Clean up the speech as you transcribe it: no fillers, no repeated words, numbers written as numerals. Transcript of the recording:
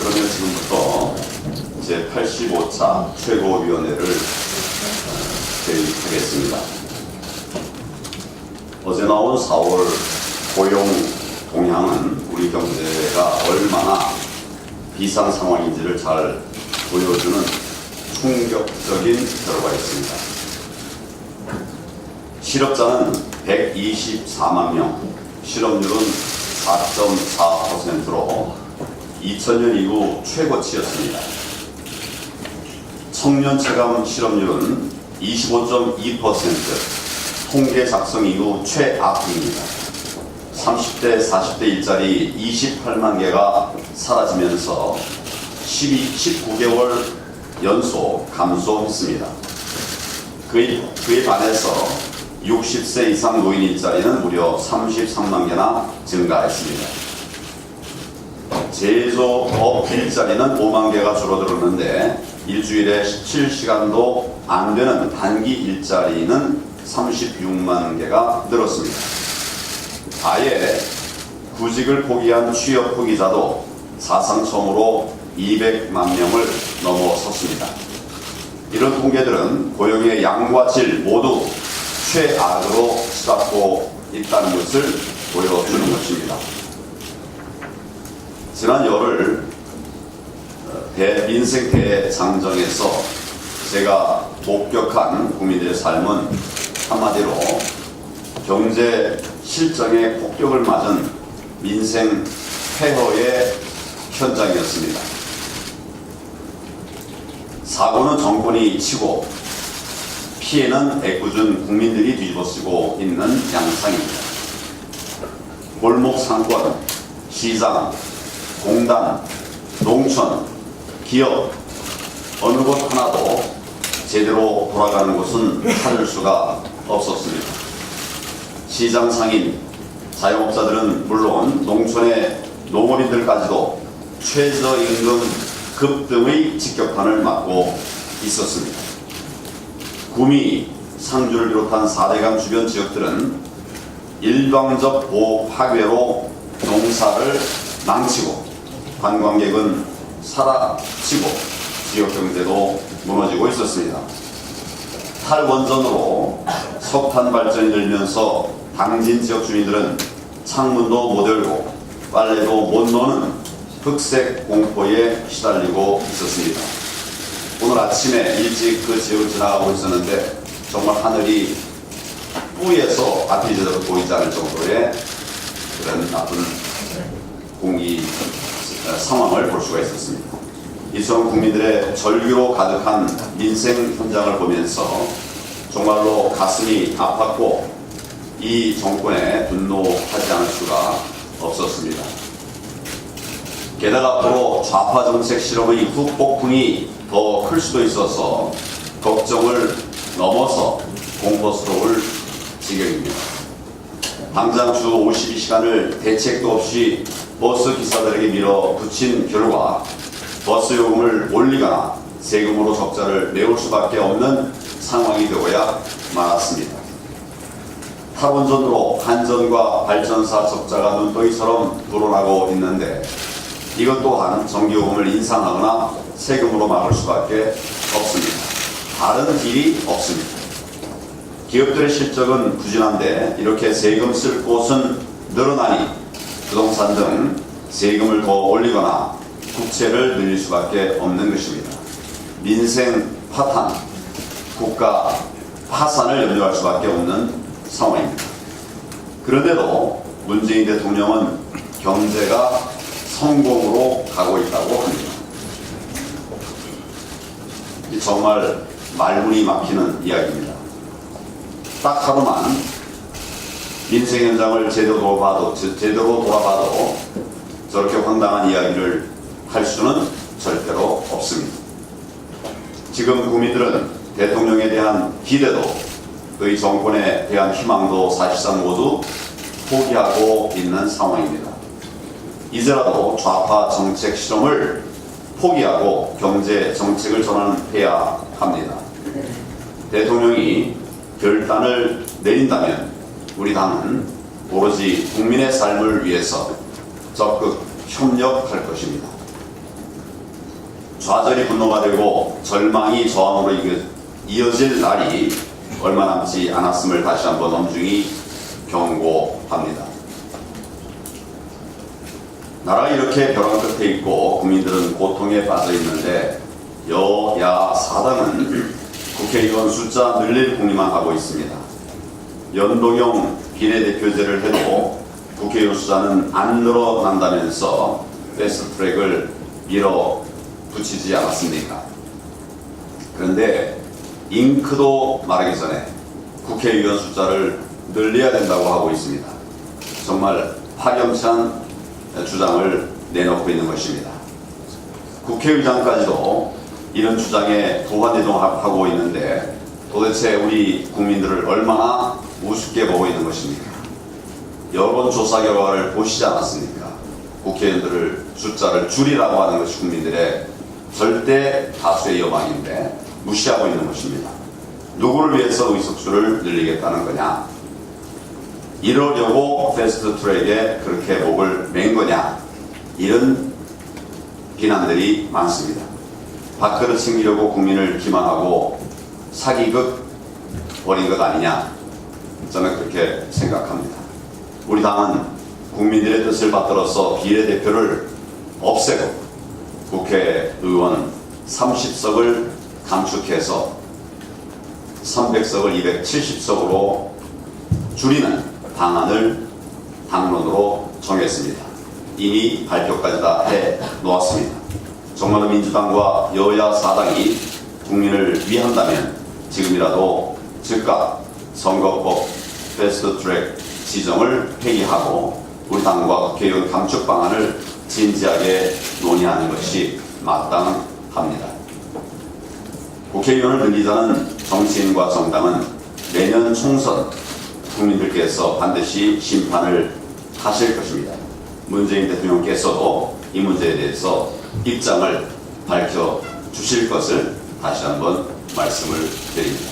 그러면 지금부터 제85차 최고위원회를 개입하겠습니다. 어제 나온 4월 고용 동향은 우리 경제가 얼마나 비상 상황인지를 잘 보여주는 충격적인 결과가 있습니다. 실업자는 124만 명, 실업률은 4.4%로 2000년 이후 최고치였습니다. 청년 체감 실업률은 25.2%, 통계 작성 이후 최악입니다. 30대, 40대 일자리 28만 개가 사라지면서 19개월 연속 감소했습니다. 그에 반해서 60세 이상 노인 일자리는 무려 33만 개나 증가했습니다. 제조업 일자리는 5만 개가 줄어들었는데 일주일에 17시간도 안 되는 단기 일자리는 36만 개가 늘었습니다. 아예 구직을 포기한 취업 포기자도 사상 처음으로 200만 명을 넘어섰습니다. 이런 통계들은 고용의 양과 질 모두 최악으로 치닫고 있다는 것을 보여주는 것입니다. 지난 열흘 민생 대장정에서 제가 목격한 국민들의 삶은 한마디로 경제 실정의 폭격을 맞은 민생 폐허의 현장이었습니다. 사고는 정권이 치고 피해는 애꿎은 국민들이 뒤집어쓰고 있는 양상입니다. 골목 상권, 시장, 공단, 농촌, 기업 어느 곳 하나도 제대로 돌아가는 곳은 찾을 수가 없었습니다. 시장 상인, 자영업자들은 물론 농촌의 농업인들까지도 최저임금 급등의 직격탄을 맞고 있었습니다. 구미, 상주를 비롯한 4대강 주변 지역들은 일방적 보호 파괴로 농사를 망치고 관광객은 사라지고 지역 경제도 무너지고 있었습니다. 탈원전으로 석탄 발전이 늘면서 당진 지역 주민들은 창문도 못 열고 빨래도 못 노는 흑색 공포에 시달리고 있었습니다. 오늘 아침에 일찍 그 지역을 지나가고 있었는데 정말 하늘이 뿌에서 앞이 제대로 보이지 않을 정도의 그런 나쁜 공기 상황을 볼 수가 있었습니다. 이처럼 국민들의 절규로 가득한 민생 현장을 보면서 정말로 가슴이 아팠고 이 정권에 분노하지 않을 수가 없었습니다. 게다가 앞으로 좌파 정책 실험의 후폭풍이 더 클 수도 있어서 걱정을 넘어서 공포스러울 지경입니다. 당장 주 52시간을 대책도 없이 버스 기사들에게 밀어붙인 결과 버스 요금을 올리거나 세금으로 적자를 메울 수밖에 없는 상황이 되어야 말았습니다. 탈원전으로 한전과 발전사 적자가 눈덩이처럼 불어나고 있는데 이것 또한 전기요금을 인상하거나 세금으로 막을 수밖에 없습니다. 다른 길이 없습니다. 기업들의 실적은 부진한데 이렇게 세금 쓸 곳은 늘어나니 부동산 등 세금을 더 올리거나 국채를 늘릴 수밖에 없는 것입니다. 민생 파탄, 국가 파산을 염려할 수밖에 없는 상황입니다. 그런데도 문재인 대통령은 경제가 성공으로 가고 있다고 합니다. 정말 말문이 막히는 이야기입니다. 딱 하루만 민생 현장을 제대로 돌아봐도 저렇게 황당한 이야기를 할 수는 절대로 없습니다. 지금 국민들은 대통령에 대한 기대도 그의 정권에 대한 희망도 사실상 모두 포기하고 있는 상황입니다. 이제라도 좌파 정책 실험을 포기하고 경제 정책을 전환해야 합니다. 대통령이 결단을 내린다면 우리 당은 오로지 국민의 삶을 위해서 적극 협력할 것입니다. 좌절이 분노가 되고 절망이 저항으로 이어질 날이 얼마 남지 않았음을 다시 한번 엄중히 경고합니다. 나라가 이렇게 벼랑 끝에 있고 국민들은 고통에 빠져 있는데 여야 사당은 국회의원 숫자 늘릴 궁리만 하고 있습니다. 연동형 비례대표제를 해도 국회의원 숫자는 안 늘어난다면서 패스트트랙을 밀어붙이지 않았습니까? 그런데 잉크도 마르기 전에 국회의원 숫자를 늘려야 된다고 하고 있습니다. 정말 파렴치한 주장을 내놓고 있는 것입니다. 국회의장까지도 이런 주장에 부안해동하고 있는데 도대체 우리 국민들을 얼마나 우습게 보고 있는 것입니까? 여론조사 결과를 보시지 않았습니까? 국회의원들을 숫자를 줄이라고 하는 것이 국민들의 절대 다수의 여망인데 무시하고 있는 것입니다. 누구를 위해서 의석수를 늘리겠다는 거냐? 이러려고 패스트트랙에 그렇게 목을 맨 거냐? 이런 비난들이 많습니다. 밥그릇 챙기려고 국민을 기만하고 사기극 벌인 것 아니냐? 저는 그렇게 생각합니다. 우리 당은 국민들의 뜻을 받들어서 비례대표를 없애고 국회의원 30석을 감축해서 300석을 270석으로 줄이는 방안을 당론으로 정했습니다. 이미 발표까지 다 해놓았습니다. 정말로 민주당과 여야 사당이 국민을 위한다면 지금이라도 즉각 선거법 패스트트랙 지정을 회의하고 우리 당과 국회의원 감축 방안을 진지하게 논의하는 것이 마땅합니다. 국회의원을 늘리자는 정치인과 정당은 내년 총선 국민들께서 반드시 심판을 하실 것입니다. 문재인 대통령께서도 이 문제에 대해서 입장을 밝혀 주실 것을 다시 한번 말씀을 드립니다.